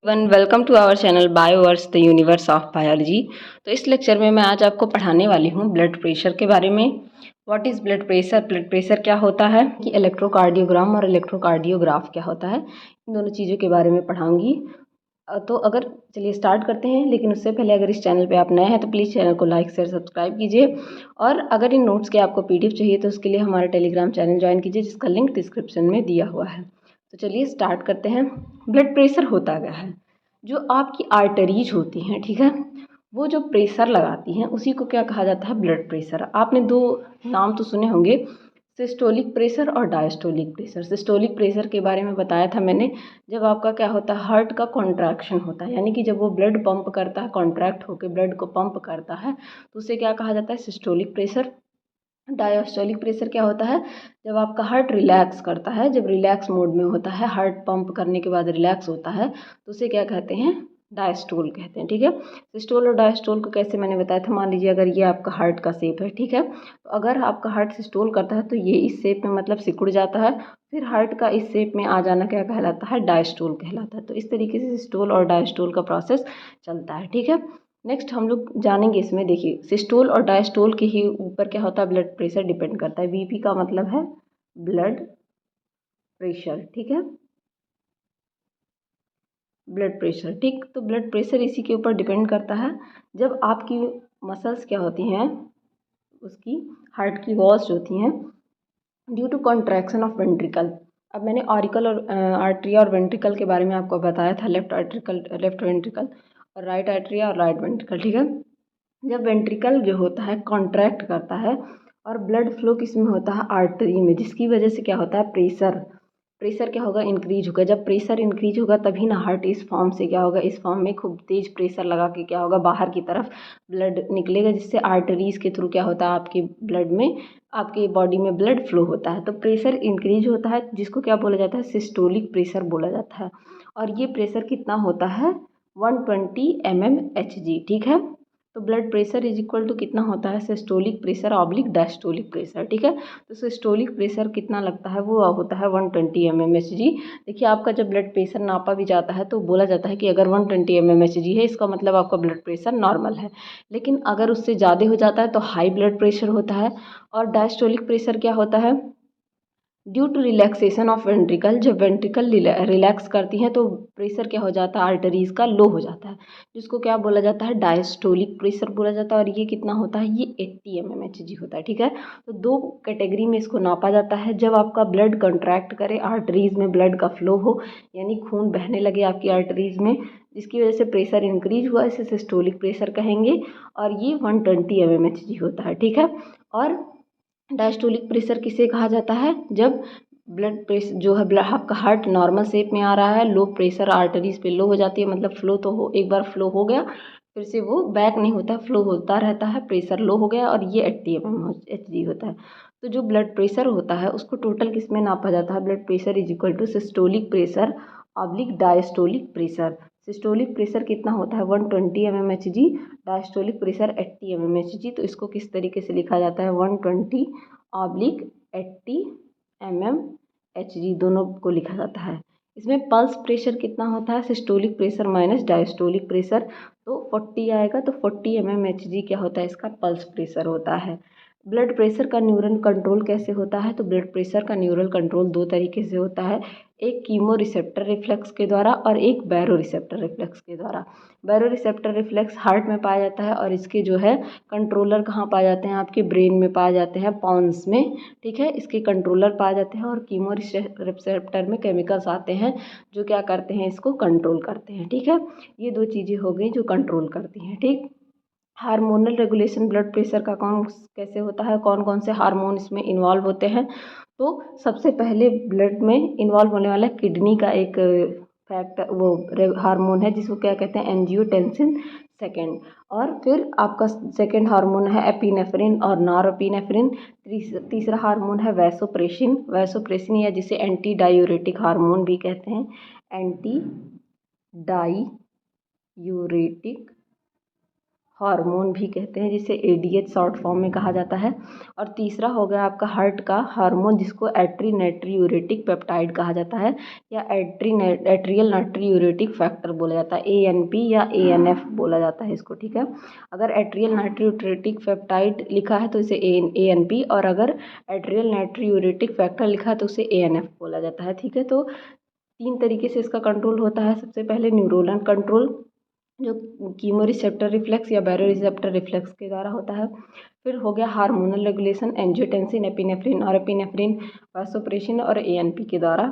One welcome to our channel Bioverse the universe of biology. तो इस lecture में मैं आज आपको पढ़ाने वाली हूँ ब्लड प्रेशर के बारे में। What is blood pressure, blood pressure क्या होता है, कि इलेक्ट्रोकार्डियोग्राम और इलेक्ट्रोकार्डियोग्राफ क्या होता है, इन दोनों चीज़ों के बारे में पढ़ाऊँगी। तो अगर चलिए स्टार्ट करते हैं, लेकिन उससे पहले अगर इस चैनल पे आप नए हैं तो प्लीज़ चैनल को लाइक शेयर सब्सक्राइब कीजिए। और अगर इन नोट्स के आपको पीडीएफ चाहिए तो उसके लिए हमारा टेलीग्राम चैनल ज्वाइन कीजिए, जिसका लिंक डिस्क्रिप्शन में दिया हुआ है। तो चलिए स्टार्ट करते हैं। ब्लड प्रेशर होता क्या है? जो आपकी आर्टरीज होती हैं, ठीक है, वो जो प्रेशर लगाती हैं उसी को क्या कहा जाता है? Blood pressure. आपने दो नाम तो सुने होंगे, सिस्टोलिक प्रेशर और डायस्टोलिक प्रेशर। सिस्टोलिक प्रेशर के बारे में बताया था मैंने, जब आपका क्या होता है, हार्ट का कॉन्ट्रैक्शन होता है, यानी कि जब वो ब्लड पंप करता है, कॉन्ट्रैक्ट होकर ब्लड को पंप करता है, तो उसे क्या कहा जाता है? Systolic pressure. डायस्टोलिक प्रेशर क्या होता है? जब आपका हार्ट रिलैक्स करता है, जब रिलैक्स मोड में होता है, हार्ट पंप करने के बाद रिलैक्स होता है, तो उसे क्या कहते हैं? डायस्टोल कहते हैं, ठीक है। सिस्टोल और डायस्टोल को कैसे मैंने बताया था, मान लीजिए अगर ये आपका हार्ट का शेप है, ठीक है, तो अगर आपका हार्ट सिस्टोल करता है तो ये इस शेप में मतलब सिकुड़ जाता है, फिर हार्ट का इस शेप में आ जाना क्या कहलाता है? डायस्टोल कहलाता है। तो इस तरीके से सिस्टोल और डायस्टोल का प्रोसेस चलता है, ठीक है। नेक्स्ट हम लोग जानेंगे इसमें, देखिए सिस्टोल और डायस्टोल के ही ऊपर क्या होता है? ब्लड प्रेशर डिपेंड करता है। बीपी का मतलब है ब्लड प्रेशर, ठीक है, ब्लड प्रेशर, ठीक। तो ब्लड प्रेशर इसी के ऊपर डिपेंड करता है। जब आपकी मसल्स क्या होती हैं, उसकी हार्ट की वॉल्स जो होती हैं, due to contraction of ventricle. अब मैंने ऑरिकल और आर्ट्रिया और वेंट्रिकल के बारे में आपको बताया था, लेफ्ट आर्ट्रिकल, लेफ्ट वेंट्रिकल और राइट आर्ट्रिया और राइट वेंट्रिकल, ठीक है। जब वेंट्रिकल जो होता है कॉन्ट्रैक्ट करता है और ब्लड फ्लो किस में होता है? आर्टरी में, जिसकी वजह से क्या होता है? प्रेशर, प्रेशर क्या होगा? इंक्रीज होगा। जब प्रेशर इंक्रीज होगा तभी ना हार्ट इस फॉर्म से क्या होगा? इस फॉर्म में खूब तेज प्रेशर लगा के क्या होगा? बाहर की तरफ ब्लड निकलेगा, जिससे आर्टरीज के थ्रू क्या होता है? आपके ब्लड में, आपके बॉडी में ब्लड फ्लो होता है। तो प्रेशर इंक्रीज होता है, जिसको क्या बोला जाता है? सिस्टोलिक प्रेशर बोला जाता है। और ये प्रेशर कितना होता है? 120 mmHg, ठीक है। तो blood pressure is equal to कितना होता है? Systolic pressure oblique diastolic pressure, ठीक है। तो सिस्टोलिक प्रेशर कितना लगता है? वो होता है 120 mmHg। देखिए आपका जब ब्लड प्रेशर नापा भी जाता है तो बोला जाता है कि अगर 120 mmHg है, इसका मतलब आपका ब्लड प्रेशर नॉर्मल है। लेकिन अगर उससे ज़्यादा हो जाता है तो हाई ब्लड प्रेशर होता है। और डायस्टोलिक प्रेशर क्या होता है? Due to relaxation of ventricle, जब वेंट्रिकल रिलैक्स करती हैं तो प्रेशर क्या हो जाता है? आर्टरीज का लो हो जाता है, जिसको क्या बोला जाता है? डायस्टोलिक प्रेशर बोला जाता है। और ये कितना होता है? ये 80 mmHg होता है, ठीक है। तो दो कैटेगरी में इसको नापा जाता है। जब आपका ब्लड कंट्रैक्ट करे, आर्टरीज में ब्लड का फ्लो हो, यानी खून बहने लगे आपकी आर्टरीज में, जिसकी वजह से प्रेशर इंक्रीज हुआ, इसे सिस्टोलिक प्रेशर कहेंगे। और ये 120 mmHg होता है, ठीक है। और डायस्टोलिक प्रेशर किसे कहा जाता है? जब ब्लड प्रेशर जो है, ब्लड आपका हार्ट नॉर्मल शेप में आ रहा है, लो प्रेशर आर्टरीज पे लो हो जाती है, मतलब फ्लो तो हो, एक बार फ्लो हो गया फिर से वो बैक नहीं होता, फ्लो होता रहता है, प्रेशर लो हो गया, और ये 80 mmHg होता है। तो जो ब्लड प्रेशर होता है उसको टोटल किस में नापा जाता है? Blood pressure is equal to systolic pressure oblique diastolic pressure. Systolic pressure कितना होता है? 120 mmHg। Diastolic pressure 80 mmHg। तो इसको किस तरीके से लिखा जाता है? 120 ऑब्लिक 80 mmHg, दोनों को लिखा जाता है। इसमें पल्स प्रेशर कितना होता है? Systolic pressure minus diastolic pressure, तो 40 आएगा। तो 40 mmHg क्या होता है? इसका पल्स प्रेशर होता है। ब्लड प्रेशर का न्यूरल कंट्रोल कैसे होता है? तो ब्लड प्रेशर का न्यूरल कंट्रोल दो तरीके से होता है, एक कीमो रिसेप्टर रिफ्लेक्स के द्वारा और एक बैरो रिसेप्टर रिफ्लेक्स के द्वारा। बैरो रिसेप्टर रिफ्लेक्स हार्ट में पाया जाता है, और इसके जो है कंट्रोलर कहाँ पाए जाते हैं? आपके ब्रेन में पाए जाते हैं, पॉन्स में, ठीक है। इसके कंट्रोलर पाए जाते हैं, और कीमो रिसेप्टर में केमिकल्स आते हैं जो क्या करते हैं? इसको कंट्रोल करते हैं, ठीक है। ये दो चीज़ें हो गई जो कंट्रोल करती हैं, ठीक। हार्मोनल रेगुलेशन ब्लड प्रेशर का कौन कैसे होता है? कौन कौन से हार्मोन इसमें इन्वॉल्व होते हैं? तो सबसे पहले ब्लड में इन्वॉल्व होने वाला किडनी का एक फैक्टर, वो हार्मोन है, जिसको क्या कहते हैं? Angiotensin second. और फिर आपका सेकेंड हार्मोन है एपिनेफ्रिन और नॉरएपिनेफ्रिन। तीसरा हार्मोन है वैसोप्रेसिन, वैसोप्रेसिन या जिसे एंटी डायूरेटिक हार्मोन भी कहते हैं, एंटी डायूरेटिक हार्मोन भी कहते हैं, जिसे ADH शॉर्ट फॉर्म में कहा जाता है। और तीसरा हो गया आपका हार्ट का हार्मोन, जिसको एट्री नाइट्रियूरेटिक पेप्टाइड कहा जाता है या एट्रियल नाइट्रियूरेटिक फैक्टर बोला जाता है, ANP या ANF बोला जाता है इसको, ठीक है। अगर एट्रियल नाइट्रियूरेटिक पेप्टाइड लिखा है तो इसे ANP, और अगर एट्रियल नाइट्रियूरेटिक फैक्टर लिखा है तो उसे ANF बोला जाता है, ठीक है। तो 3 तरीके से इसका कंट्रोल होता है। सबसे पहले न्यूरोनल कंट्रोल, जो कीमो रिसेप्टर रिफ्लेक्स या बैरो रिसेप्टर रिफ्लेक्स के द्वारा होता है। फिर हो गया हार्मोनल रेगुलेशन, एंजियोटेंसिन, एपिनेफ्रिन और एपिनेफ्रिन, वासोप्रेसिन और ANP के द्वारा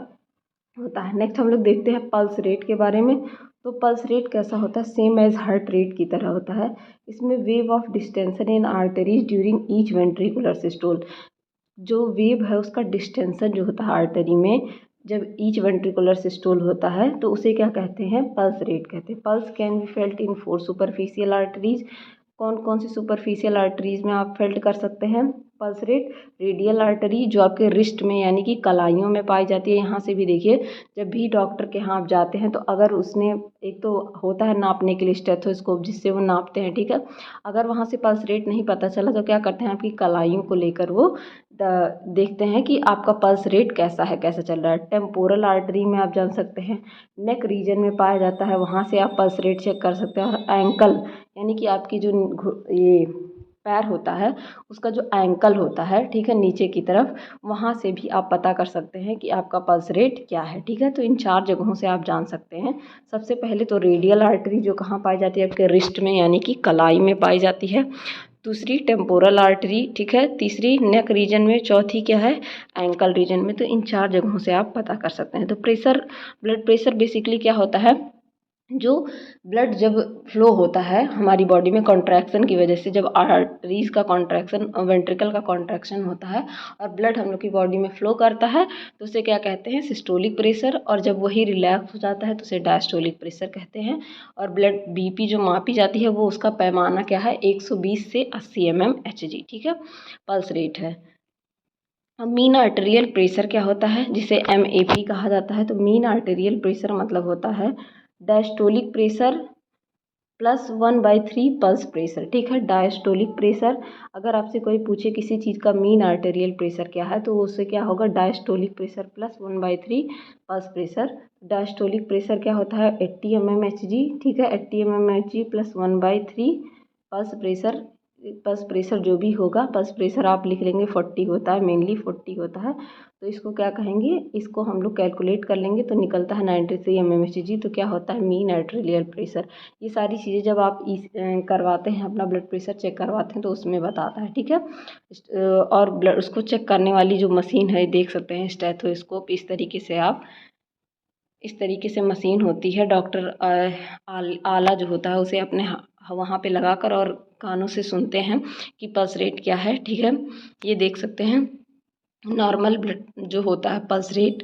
होता है। नेक्स्ट हम लोग देखते हैं पल्स रेट के बारे में। तो पल्स रेट कैसा होता है, सेम एज हार्ट रेट की तरह होता है। इसमें wave of distension in arteries during each ventricular systole, जो वेव है उसका डिस्टेंशन जो होता है आर्टरी में जब ईच वेंट्रिकुलर सिस्टोल होता है तो उसे क्या कहते हैं, पल्स रेट कहते हैं। Pulse can be felt in 4 superficial arteries. कौन कौन सी सुपरफिशियल आर्टरीज में आप फेल्ट कर सकते हैं पल्स रेट? रेडियल आर्टरी, जो आपके रिस्ट में यानी कि कलाइयों में पाई जाती है। यहाँ से भी देखिए, जब भी डॉक्टर के यहाँ आप जाते हैं तो अगर उसने, एक तो होता है नापने के लिए स्टेथोस्कोप जिससे वो नापते हैं, ठीक है। अगर वहाँ से पल्स रेट नहीं पता चला तो क्या करते हैं, आपकी कलाइयों को लेकर वो देखते हैं कि आपका पल्स रेट कैसा है, कैसा चल रहा है। टेम्पोरल आर्टरी में आप जान सकते हैं, नेक रीजन में पाया जाता है, वहाँ से आप पल्स रेट चेक कर सकते हैं। और एंकल यानी कि आपकी जो ये पैर होता है उसका जो एंकल होता है, ठीक है, नीचे की तरफ, वहाँ से भी आप पता कर सकते हैं कि आपका पल्स रेट क्या है, ठीक है। तो इन 4 जगहों से आप जान सकते हैं। सबसे पहले तो रेडियल आर्टरी, जो कहाँ पाई जाती है, आपके रिस्ट में यानी कि कलाई में पाई जाती है। दूसरी टेम्पोरल आर्टरी, ठीक है। तीसरी नेक रीजन में। चौथी क्या है, एंकल रीजन में। तो इन 4 जगहों से आप पता कर सकते हैं। तो प्रेशर, ब्लड प्रेशर बेसिकली क्या होता है, जो ब्लड जब फ्लो होता है हमारी बॉडी में कॉन्ट्रैक्शन की वजह से, जब आर्टरीज का कॉन्ट्रैक्शन, वेंट्रिकल का कॉन्ट्रैक्शन होता है और ब्लड हम लोग की बॉडी में फ्लो करता है तो उसे क्या कहते हैं, सिस्टोलिक प्रेशर। और जब वही रिलैक्स हो जाता है तो उसे डायस्टोलिक प्रेशर कहते हैं। और ब्लड BP जो मापी जाती है वो उसका पैमाना क्या है, 120 से 80 mmHg, ठीक है, पल्स रेट है। अब मीन आर्टेरियल प्रेशर क्या होता है, जिसे MAP कहा जाता है। तो मीन आर्टेरियल प्रेशर मतलब होता है diastolic pressure plus 1/3 pulse pressure, ठीक है। डायस्टोलिक प्रेशर, अगर आपसे कोई पूछे किसी चीज़ का मीन आर्टेरियल प्रेशर क्या है तो उससे क्या होगा, diastolic pressure plus 1/3 pulse pressure. Diastolic pressure क्या होता है, 80 mmHg, ठीक है, 80 mmHg plus 1/3 pulse pressure. Pulse pressure जो भी होगा, पल्स प्रेशर आप लिख लेंगे 40 होता है, मेनली 40 होता है। तो इसको क्या कहेंगे, इसको हम लोग कैलकुलेट कर लेंगे तो निकलता है 93 mmHg। तो क्या होता है, मीन आर्टेरियल प्रेशर। ये सारी चीज़ें जब आप करवाते हैं, अपना ब्लड प्रेशर चेक करवाते हैं तो उसमें बताता है, ठीक है। और ब्लड उसको चेक करने वाली जो मशीन है, देख सकते हैं स्टेथोस्कोप, इस तरीके से आप, इस तरीके से मशीन होती है। डॉक्टर आला जो होता है उसे अपने वहाँ पे लगाकर और कानों से सुनते हैं कि पल्स रेट क्या है, ठीक है। ये देख सकते हैं नॉर्मल ब्लड जो होता है, पल्स रेट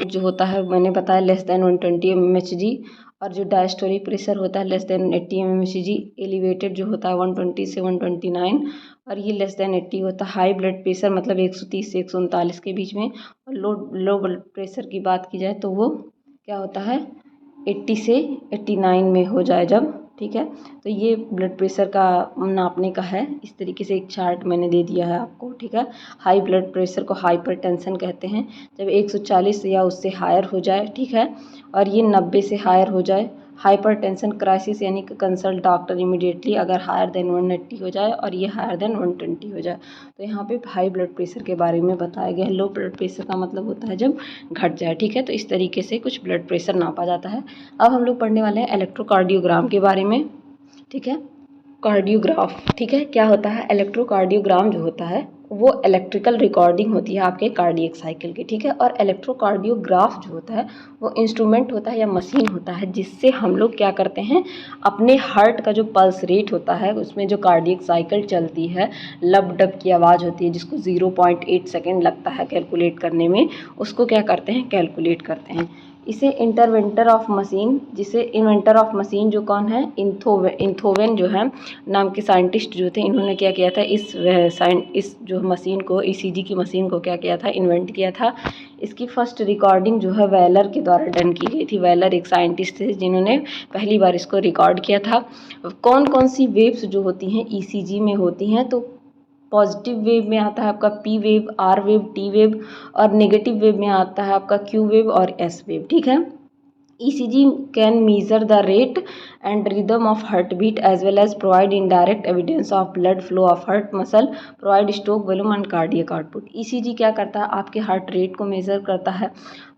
जो होता है मैंने बताया लेस देन 120 mmHg। और जो डायस्टोलिक प्रेशर होता है लेस देन 80 mmHg। एलिवेटेड जो होता है 120 से 129, और ये लेस देन 80 होता है। हाई ब्लड प्रेशर मतलब 130 से 139 के बीच में। और लो ब्लड प्रेशर की बात की जाए तो वो क्या होता है, 80 से 89 में हो जाए जब, ठीक है। तो ये ब्लड प्रेशर का नापने का है। इस तरीके से एक चार्ट मैंने दे दिया है आपको, ठीक है। हाई ब्लड प्रेशर को हाइपरटेंशन कहते हैं, जब 140 या उससे हायर हो जाए, ठीक है। और ये 90 से हायर हो जाए, हाइपरटेंशन क्राइसिस, यानी कि कंसल्ट डॉक्टर इमीडिएटली अगर हायर देन 180 हो जाए और ये हायर देन 120 हो जाए। तो यहाँ पे हाई ब्लड प्रेशर के बारे में बताया गया है। लो ब्लड प्रेशर का मतलब होता है जब घट जाए, ठीक है। तो इस तरीके से कुछ ब्लड प्रेशर नापा जाता है। अब हम लोग पढ़ने वाले हैं इलेक्ट्रोकार्डियोग्राम के बारे में, ठीक है। कार्डियोग्राफ, ठीक है, क्या होता है, इलेक्ट्रोकार्डियोग्राम जो होता है वो इलेक्ट्रिकल रिकॉर्डिंग होती है आपके कार्डियक साइकिल की, ठीक है। और इलेक्ट्रोकार्डियोग्राफ जो होता है वो इंस्ट्रूमेंट होता है या मशीन होता है जिससे हम लोग क्या करते हैं, अपने हार्ट का जो पल्स रेट होता है उसमें जो कार्डियक साइकिल चलती है, लब डब की आवाज़ होती है जिसको 0.8 सेकेंड लगता है कैलकुलेट करने में, उसको क्या करते हैं, कैलकुलेट करते हैं। इसे इन्वेंटर ऑफ मशीन, जिसे इन्वेंटर ऑफ मशीन जो कौन है, इंथोवेन जो है नाम के साइंटिस्ट जो थे, इन्होंने क्या किया था, इस जो मशीन को, ईसीजी की मशीन को क्या किया था, इन्वेंट किया था। इसकी फर्स्ट रिकॉर्डिंग जो है वेलर के द्वारा डन की गई थी। वेलर एक साइंटिस्ट थे जिन्होंने पहली बार इसको रिकॉर्ड किया था। कौन कौन सी वेव्स जो होती हैं ईसीजी में होती हैं, तो पॉजिटिव वेव में आता है आपका P wave, R wave, T wave, और नेगेटिव वेव में आता है आपका क्यू वेव और एस वेव। ठीक है। ECG can measure the rate and rhythm of heartbeat as well as provide indirect evidence of blood flow of heart muscle, provide stroke volume and cardiac output। ECG क्या करता है, आपके heart rate को measure करता है,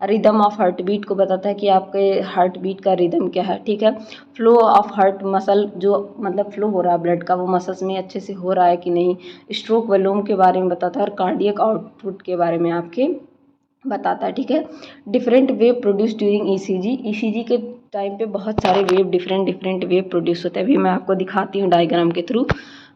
rhythm of heart beat को बताता है कि आपके हार्ट बीट का रिदम क्या है। ठीक है। फ्लो ऑफ हार्ट मसल, जो मतलब फ्लो हो रहा है ब्लड का, वो मसल्स में अच्छे से हो रहा है कि नहीं। स्ट्रोक वॉल्यूम के बारे में बताता है और कार्डियक आउटपुट के बारे में आपके बताता है। ठीक है। Different wave produce during ECG. ECG के टाइम पे बहुत सारे वेव, डिफरेंट वेव प्रोड्यूस होते हैं। अभी मैं आपको दिखाती हूँ डायग्राम के through.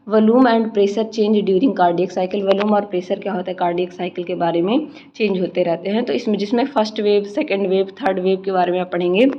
Volume and pressure change during cardiac cycle. Volume और प्रेशर क्या होता है, कार्डियक साइकिल के बारे में चेंज होते रहते हैं। तो इसमें जिसमें first wave, second wave, third wave के बारे में आप पढ़ेंगे।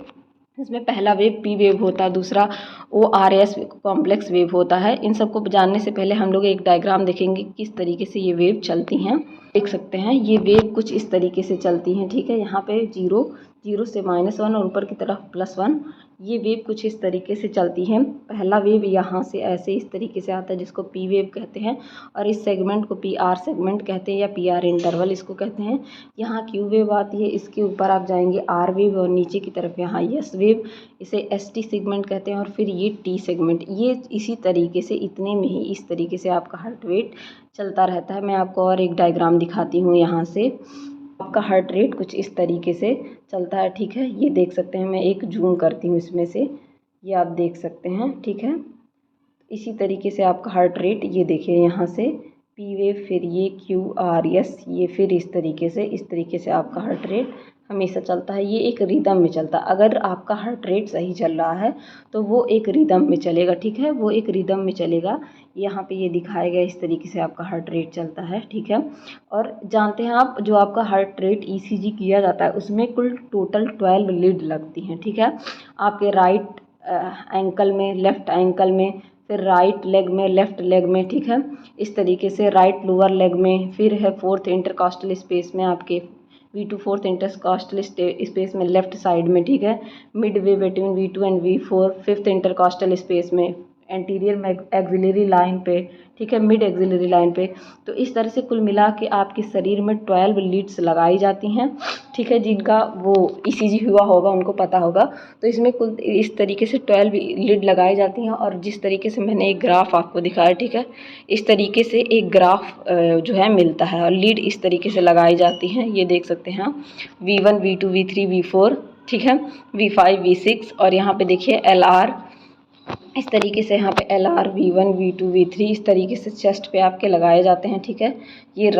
इसमें पहला वेव पी वेव होता है, दूसरा ORS कॉम्प्लेक्स वेव होता है। इन सबको जानने से पहले हम लोग एक डायग्राम देखेंगे किस तरीके से ये वेव चलती हैं। देख सकते हैं ये वेव कुछ इस तरीके से चलती हैं। ठीक है। यहाँ पे 0 से -1 और ऊपर की तरफ +1, ये वेव कुछ इस तरीके से चलती हैं। पहला वेव यहाँ से ऐसे इस तरीके से आता है, जिसको पी वेव कहते हैं, और इस सेगमेंट को PR सेगमेंट कहते हैं या PR इंटरवल इसको कहते हैं। यहाँ क्यू वेव आती है, इसके ऊपर आप जाएंगे R वेव, और नीचे की तरफ यहाँ S वेव, इसे ST सेगमेंट कहते हैं, और फिर ये T सेगमेंट। ये इसी तरीके से, इतने में ही इस तरीके से आपका हार्ट रेट चलता रहता है। मैं आपको और एक डायग्राम दिखाती हूँ। यहाँ से आपका हार्ट रेट कुछ इस तरीके से चलता है। ठीक है। ये देख सकते हैं, मैं एक जूम करती हूँ इसमें से, ये आप देख सकते हैं। ठीक है। इसी तरीके से आपका हार्ट रेट, ये देखिए यहाँ से पी वेव, फिर ये QRS, ये फिर इस तरीके से आपका हार्ट रेट हमेशा चलता है। ये एक रिदम में चलता है। अगर आपका हार्ट रेट सही चल रहा है तो वो एक रिदम में चलेगा। ठीक है। वो एक रिदम में चलेगा। यहाँ पे ये दिखाया गया इस तरीके से आपका हार्ट रेट चलता है। ठीक है। और जानते हैं आप, जो आपका हार्ट रेट ECG किया जाता है उसमें कुल टोटल 12 लीड लगती हैं। ठीक है। आपके राइट एंकल में, लेफ्ट एंकल में, फिर राइट लेग में, लेफ्ट लेग में। ठीक है। इस तरीके से राइट लोअर लेग में, फिर है फोर्थ इंटरकॉस्टल स्पेस में आपके V2, फोर्थ इंटरकॉस्टल स्पेस में लेफ्ट साइड में। ठीक है। Mid way between V2 and V4, fifth intercostal space में, एंटीरियर एक्सिलरी लाइन पे। ठीक है। मिड एक्सिलरी लाइन पे। तो इस तरह से कुल मिला के आपके शरीर में 12 लीड्स लगाई जाती हैं। ठीक है। जिनका वो ECG हुआ होगा उनको पता होगा। तो इसमें कुल इस तरीके से 12 लीड लगाई जाती हैं। और जिस तरीके से मैंने एक ग्राफ आपको दिखाया, ठीक है, इस तरीके से एक ग्राफ जो है मिलता है, और लीड इस तरीके से लगाई जाती हैं। ये देख सकते हैं V1, V2, V3, V4, ठीक है, V5, V6, और यहाँ पे देखिए LR, इस तरीके से यहाँ पे LR, V1, V2, V3 इस तरीके से चेस्ट पे आपके लगाए जाते हैं। ठीक है। ये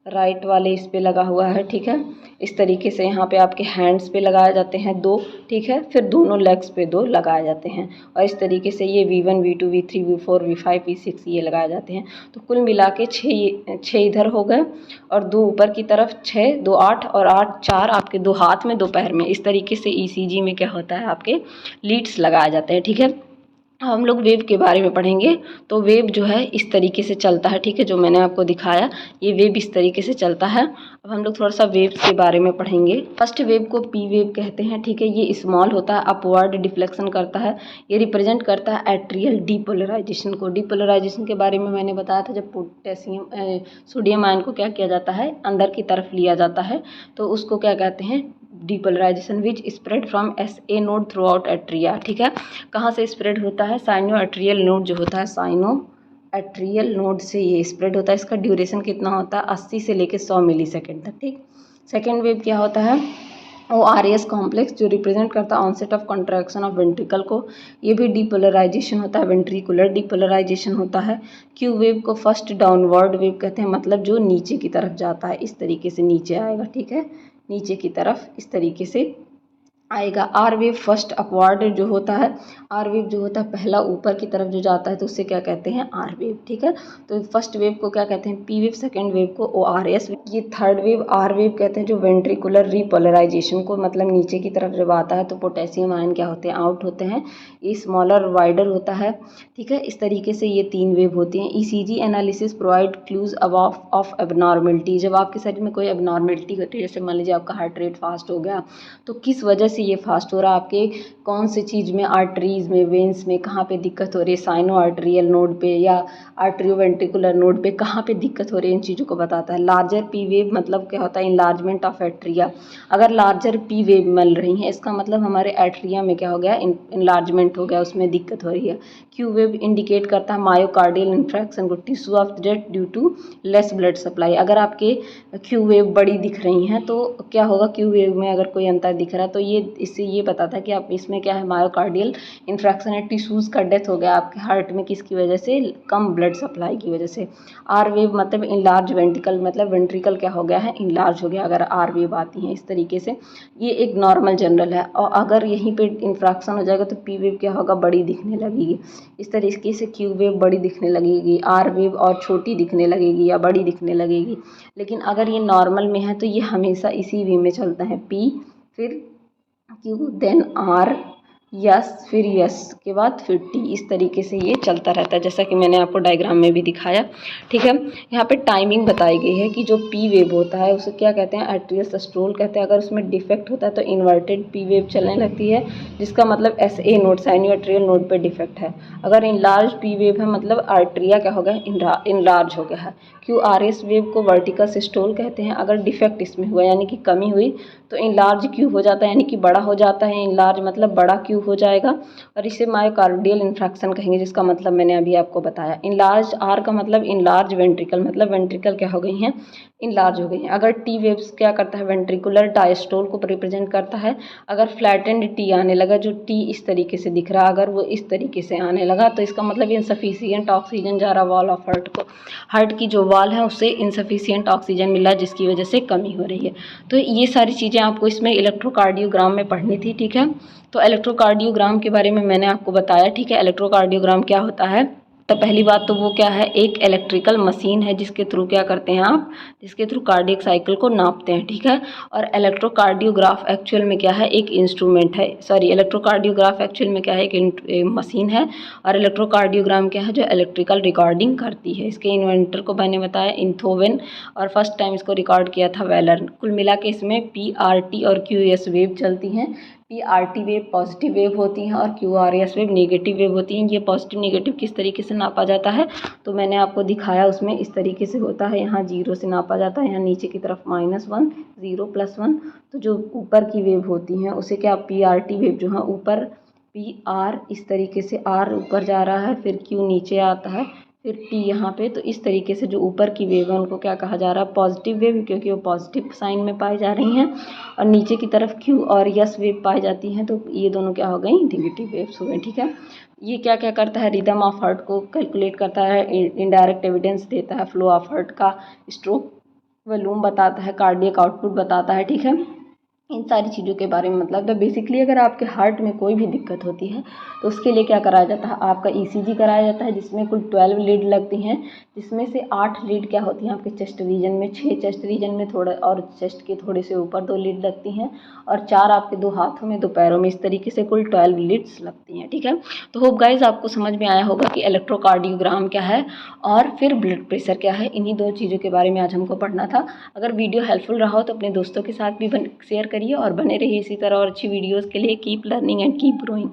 राइट वाले इस पे लगा हुआ है। ठीक है। इस तरीके से यहाँ पे आपके हैंड्स पे लगाए जाते हैं 2। ठीक है। फिर दोनों लेग्स पे 2 लगाए जाते हैं, और इस तरीके से ये V1, V2, V3, V4, V5, V6 ये लगाए जाते हैं। तो कुल मिला के 6 इधर हो गए, और 2 ऊपर की तरफ, 6, 2 8, और 8 4 आपके 2 हाथ में, 2 पैर में। इस तरीके से ECG में क्या होता है, आपके लीड्स लगाए जाते हैं। ठीक है। हम लोग वेव के बारे में पढ़ेंगे। तो वेव जो है इस तरीके से चलता है। ठीक है। जो मैंने आपको दिखाया, ये वेव इस तरीके से चलता है। अब हम लोग थोड़ा सा वेव्स के बारे में पढ़ेंगे। फर्स्ट वेव को पी वेव कहते हैं। ठीक है। ये स्मॉल होता है, अपवर्ड डिफ्लेक्शन करता है। ये रिप्रेजेंट करता है एट्रियल डीपोलराइजेशन को। डीपोलराइजेशन के बारे में मैंने बताया था, जब पोटेशियम सोडियम आयन को क्या किया जाता है, अंदर की तरफ लिया जाता है, तो उसको क्या कहते हैं, depolarization, which spread from SA node throughout atria. ठीक है। कहाँ से स्प्रेड होता है, साइनो एट्रियल नोड जो होता है, साइनो एट्रियल नोड से ये स्प्रेड होता है। इसका ड्यूरेशन कितना होता है, 80 से लेकर 100 मिलीसेकेंड तक। ठीक। सेकेंड वेव क्या होता है, ORS कॉम्प्लेक्स, जो रिप्रेजेंट करता है onset of contraction of ventricle को। ये भी डीपोलराइजेशन होता है, वेंट्रिकुलर डीपोलराइजेशन होता है। क्यू वेव को फर्स्ट डाउनवर्ड वेव कहते हैं, मतलब जो नीचे की तरफ जाता है, इस तरीके से नीचे आएगा। ठीक है। नीचे की तरफ इस तरीके से आएगा। आर वेव फर्स्ट अपवर्ड जो होता है, आर वेव जो होता है पहला ऊपर की तरफ जो जाता है तो उससे क्या कहते हैं, आर वेव। ठीक है, तो फर्स्ट वेव को क्या कहते हैं, पी वेव, सेकंड वेव को ओ आर एस। ये थर्ड वेव आर वेव कहते हैं, जो वेंट्रिकुलर रिपोलराइजेशन को मतलब नीचे की तरफ जब आता है तो पोटेशियम आयन क्या होते हैं, आउट होते हैं, ये स्मॉलर वाइडर होता है। ठीक है, इस तरीके से ये 3 वेव होती हैं। ECG analysis provide clues about of abnormality. जब आपके शरीर में कोई एबनॉर्मलिटी होती है, जैसे मान लीजिए आपका हार्ट रेट फास्ट हो गया, तो किस वजह से ये फास्ट हो रहा है, आपके कौन सी चीज़ में, आर्टरीज में, वेंस में कहाँ पे दिक्कत हो रही है, साइनो आर्टरियल नोड पे या आर्टरियो वेंट्रिकुलर नोड पे कहाँ पे दिक्कत हो रही है, इन चीज़ों को बताता है। लार्जर पी वेव मतलब क्या होता है, इनलार्जमेंट ऑफ एट्रिया। अगर लार्जर पी वेव मिल रही है इसका मतलब हमारे एट्रिया में क्या हो गया, इनलार्जमेंट हो गया, उसमें दिक्कत हो रही है। क्यू वेव इंडिकेट करता है मायोकार्डियल इंफ्रैक्शन को, tissue of death due to less blood supply. अगर आपके क्यू वेव बड़ी दिख रही हैं तो क्या होगा, क्यू वेव में अगर कोई अंतर दिख रहा है तो ये इससे ये बताता है कि आप इसमें क्या है, मायोकार्डियल इंफ्रैक्शन है, टिश्यूज़ का डेथ हो गया आपके हार्ट में, किसकी वजह से, कम ब्लड सप्लाई की वजह से। आर वेव मतलब इनलार्ज वेंट्रिकल, मतलब वेंट्रिकल क्या हो गया है, इनलार्ज हो गया अगर आर वेव आती है इस तरीके से। ये एक नॉर्मल जनरल है, और अगर यहीं पे इंफ्रैक्शन हो जाएगा तो पी वेव क्या होगा, बड़ी दिखने लगेगी। इस तरीके से क्यू वेव बड़ी दिखने लगेगी, आर वेव और छोटी दिखने लगेगी या बड़ी दिखने लगेगी। लेकिन अगर ये नॉर्मल में है तो ये हमेशा इसी वे में चलता है, पी फिर क्यू देन आर, यस फिर यस के बाद फिर टी, इस तरीके से ये चलता रहता है, जैसा कि मैंने आपको डायग्राम में भी दिखाया। ठीक है, यहाँ पे टाइमिंग बताई गई है कि जो पी वेव होता है उसे क्या कहते हैं, एट्रियल सिस्टोल कहते हैं। अगर उसमें डिफेक्ट होता है तो इन्वर्टेड पी वेव चलने लगती है, जिसका मतलब S A node, cyano atrial node पे डिफेक्ट है। अगर इनलार्ज पी वेव है मतलब आर्ट्रिया क्या हो गया, इनलार्ज हो गया है। क्यू आर एस वेव को वर्टिकल सिस्टोल कहते हैं। अगर डिफेक्ट इसमें हुआ यानी कि कमी हुई तो इनलार्ज क्यू हो जाता है, यानी कि बड़ा हो जाता है, इनलार्ज मतलब बड़ा क्यू हो जाएगा, और इसे मायोकार्डियल इंफ्रैक्शन कहेंगे, जिसका मतलब मैंने अभी आपको बताया। इनलार्ज आर का मतलब इनलार्ज वेंट्रिकल, मतलब वेंट्रिकल क्या हो गई हैं, इनलार्ज हो गई हैं। अगर टी वेव्स क्या करता है, वेंट्रिकुलर डायस्टोल को रिप्रेजेंट करता है। अगर फ्लैटेंड टी आने लगा, जो टी इस तरीके से दिख रहा, अगर वो इस तरीके से आने लगा तो इसका मतलब इनसफिशियंट ऑक्सीजन जा रहा वॉल ऑफ हार्ट को, हार्ट की जो वॉल है उससे इनसफिशियंट ऑक्सीजन मिल रहा है, जिसकी वजह से कमी हो रही है। तो ये सारी चीज़ें आपको इसमें इलेक्ट्रोकार्डियोग्राम में पढ़नी थी। ठीक है, तो इलेक्ट्रोकार्डियोग्राम के बारे में मैंने आपको बताया। ठीक है, इलेक्ट्रोकार्डियोग्राम क्या होता है, तो पहली बात तो वो क्या है, एक इलेक्ट्रिकल मशीन है जिसके थ्रू क्या करते हैं आप, जिसके थ्रू कार्डियक साइकिल को नापते हैं। ठीक है, और इलेक्ट्रोकार्डियोग्राफ एक्चुअल में क्या है, एक इंस्ट्रूमेंट है, सॉरी इलेक्ट्रोकार्डियोग्राफ एक्चुअल में क्या है, एक मशीन है, और इलेक्ट्रोकार्डियोग्राम क्या है, जो इलेक्ट्रिकल रिकॉर्डिंग करती है। इसके इन्वेंटर को मैंने बताया इंथोवेन, और फर्स्ट टाइम इसको रिकॉर्ड किया था वेलर। कुल मिला के इसमें पी और क्यू एस वेव चलती हैं। पी वेव पॉजिटिव वेव होती हैं और क्यू वेव नेगेटिव वेव होती हैं। ये पॉजिटिव नेगेटिव किस तरीके से नापा जाता है तो मैंने आपको दिखाया, उसमें इस तरीके से होता है। यहाँ 0 से नापा जाता है, यहाँ नीचे की तरफ -1, 0 +1। तो जो ऊपर की वेव होती हैं उसे क्या, पी वेव जो है ऊपर, इस तरीके से आर ऊपर जा रहा है, फिर क्यू नीचे आता है, फिर टी यहाँ पे। तो इस तरीके से जो ऊपर की वेव है उनको क्या कहा जा रहा है, पॉजिटिव वेव, क्योंकि वो पॉजिटिव साइन में पाई जा रही हैं, और नीचे की तरफ क्यू और यस वेव पाई जाती हैं, तो ये दोनों क्या हो गई, नेगेटिव वेव्स हो गई। ठीक है, ये क्या क्या करता है, रिदम ऑफ हार्ट को कैलकुलेट करता है, इनडायरेक्ट एविडेंस देता है, फ्लो ऑफ हार्ट का, स्ट्रोक वॉल्यूम बताता है, कार्डियक आउटपुट बताता है। ठीक है, इन सारी चीज़ों के बारे में मतलब, तो बेसिकली अगर आपके हार्ट में कोई भी दिक्कत होती है तो उसके लिए क्या कराया जाता है, आपका ईसीजी कराया जाता है, जिसमें कुल 12 लीड लगती हैं, जिसमें से 8 लीड क्या होती हैं आपके चेस्ट रीजन में, 6 चेस्ट रीजन में थोड़ा, और चेस्ट के थोड़े से ऊपर 2 लीड लगती हैं, और 4 आपके 2 हाथों में 2 पैरों में, इस तरीके से कुल 12 लीड्स लगती हैं। ठीक है, तो होप गाइज आपको समझ में आया होगा कि इलेक्ट्रोकार्डियोग्राम क्या है और फिर ब्लड प्रेशर क्या है। इन्हीं 2 चीज़ों के बारे में आज हमको पढ़ना था। अगर वीडियो हेल्पफुल रहा हो तो अपने दोस्तों के साथ भी शेयर करिए, और बने रहिए इसी तरह और अच्छी वीडियोज़ के लिए। Keep learning and keep growing.